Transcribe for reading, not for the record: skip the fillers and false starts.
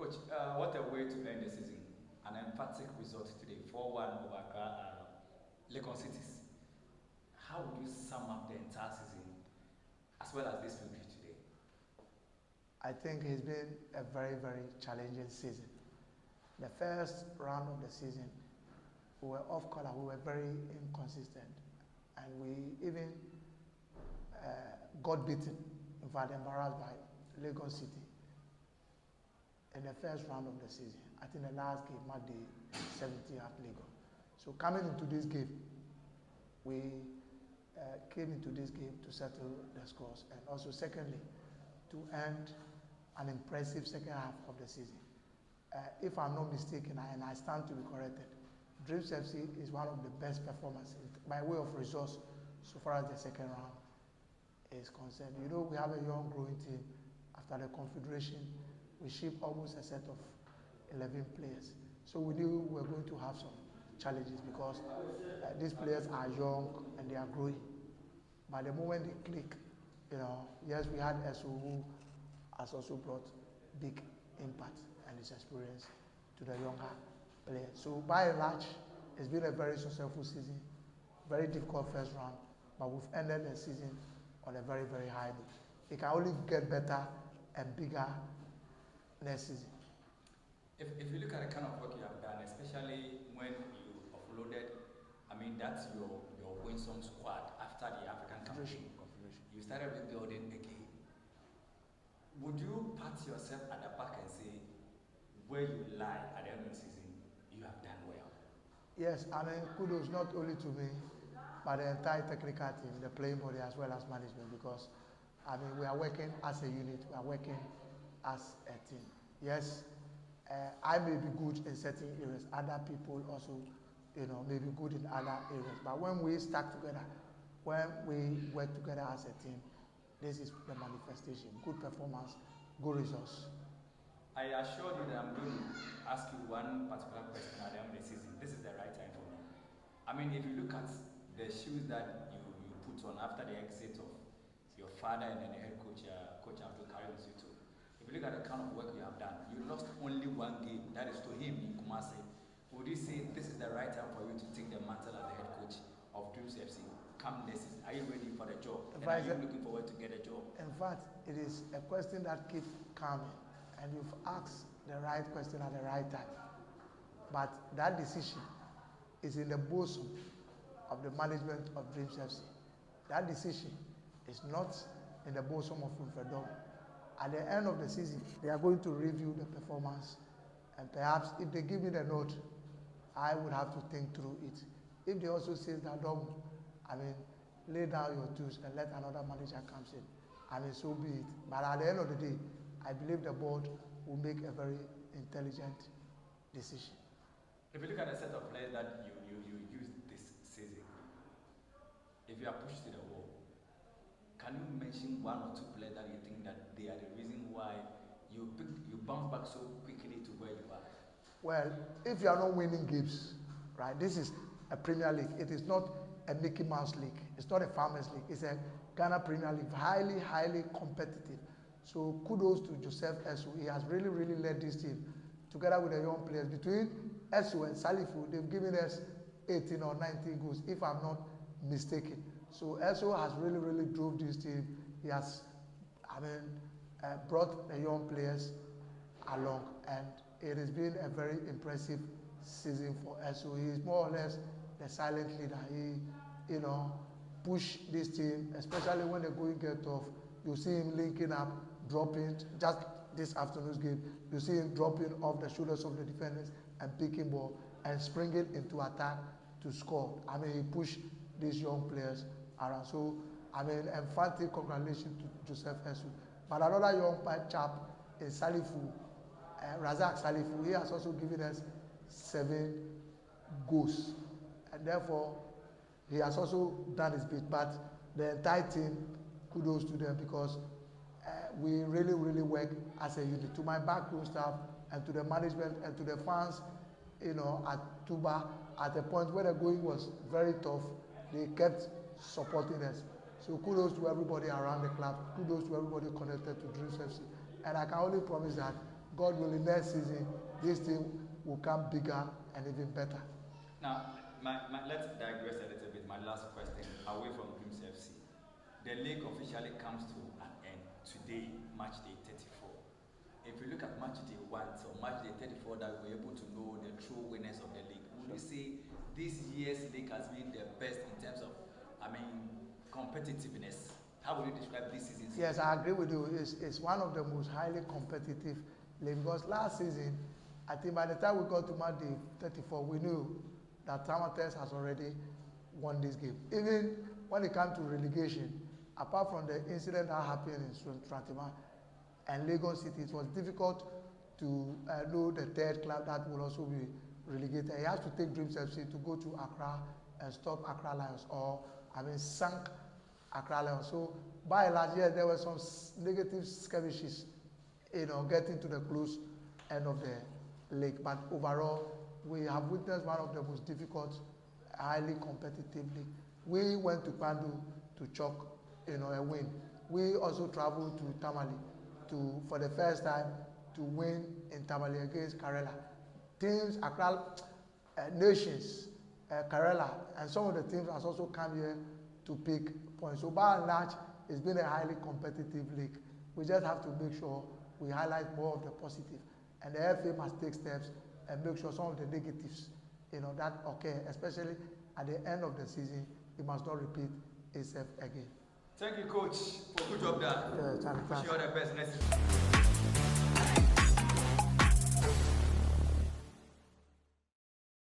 Coach, what a way to end the season. An emphatic result today, 4-1 over Legon Cities. How would you sum up the entire season as well as this victory today? I think it's been a very, very challenging season. The first round of the season, we were off color, we were very inconsistent, and we even got beaten, in fact embarrassed by Legon City in the first round of the season. I think the last game marked the 70 at Legon. So coming into this game, we came into this game to settle the scores, and also secondly, to end an impressive second half of the season. If I'm not mistaken, and I stand to be corrected, Dreams FC is one of the best performers by way of results so far as the second round is concerned. You know, we have a young growing team. After the Confederation, we shipped almost a set of 11 players. So we knew we were going to have some challenges because these players are young and they are growing. By the moment they click, you know, yes, we had SO who has also brought big impact and his experience to the younger players. So by and large, it's been a very successful season, very difficult first round, but we've ended the season on a very, very high note. It can only get better and bigger next season. If you look at the kind of work you have done, especially when you offloaded, I mean, that's your Winsome squad after the African campaign. You started rebuilding again. Would you pat yourself at the back and say, where you lie at the end of the season, you have done well? Yes, I mean, kudos not only to me, but the entire technical team, the playing body as well as management, because I mean, we are working as a unit, we are working as a team. Yes, I may be good in certain areas, other people also, you know, may be good in other areas. But when we stack together, when we work together as a team, this is the manifestation. Good performance, good results. I assure you that I'm going to ask you one particular question at the end of the season. This is the right time for me. I mean, if you look at the shoes that you put on after the exit of your father and then the head coach, Coach Abdul Karim Zito, if you look at the kind of work you have done, you lost only one game, that is to him in Kumasi. Would you say this is the right time for you to take the mantle as the head coach of Dreams FC? Come this season, are you ready for the job? And are you looking forward to get a job? In fact, it is a question that keeps coming, and you've asked the right question at the right time. But that decision is in the bosom of the management of Dreams FC. That decision is not in the bosom of Winfred. At the end of the season, they are going to review the performance, and perhaps if they give me the note, I would have to think through it. If they also say that, I mean, lay down your tools and let another manager come in, I mean, so be it. But at the end of the day, I believe the board will make a very intelligent decision. If you look at the set of players that you used this season, if you are pushed to the wall, can you mention one or two players that you think that they are the reason why you bounce back so quickly to where you are? Well, if you are not winning games, right, this is a Premier League. It is not a Mickey Mouse League. It's not a Farmers League. It's a Ghana Premier League, highly, highly competitive. So kudos to Joseph Esu. He has really, really led this team together with the young players. Between Esu and Salifu, they've given us 18 or 19 goals, if I'm not mistaken. So Esu has really, really drove this team. He has, I mean, brought the young players along, and it has been a very impressive season for Esu. He is more or less the silent leader. He, you know, push this team, especially when the going get tough. You see him linking up, dropping. Just this afternoon's game, you see him dropping off the shoulders of the defenders and picking ball and springing into attack to score. I mean, he pushed these young players around. So, I mean, emphatic congratulations to Joseph Esu. But another young chap is Salifu, Razak Salifu. He has also given us 7 goals, and therefore he has also done his bit. But the entire team, kudos to them, because we really, really work as a unit. To my backroom staff and to the management and to the fans, you know, at Tuba, at a point where the going was very tough, they kept supporting us. So kudos to everybody around the club, kudos to everybody connected to Dreams FC. And I can only promise that God willing, next season, this team will come bigger and even better. Now, let's digress a little bit. My last question, away from Dreams FC. The league officially comes to an end today, match day 34. If you look at match day 1 so match day 34, that we were able to know the true winners of the league, would you say this year's league has been the best in terms of, competitiveness? How would you describe this season? Yes, I agree with you. It's one of the most highly competitive leagues because last season, I think by the time we got to match day 34, we knew that Tamates has already won this game. Even when it comes to relegation, apart from the incident that happened in Trantima and Legon City, it was difficult to know the third club that will also be relegated. He has to take Dreams FC to go to Accra and stop Accra Lions, or sunk Accra Lions. So by and large, yes, there were some negative skirmishes, getting to the close end of the league. But overall, we have witnessed one of the most difficult, highly competitive league. We went to Pandu to chalk, a win. We also traveled to Tamale for the first time to win in Tamale against Karela. Teams, Accra nations, Karela, and some of the teams has also come here to pick points. So by and large, it's been a highly competitive league. We just have to make sure we highlight more of the positive. And the FA must take steps and make sure some of the negatives, that occur, especially at the end of the season, it must not repeat itself again. Thank you, Coach, for good job done. Yeah, wish you all the best next season.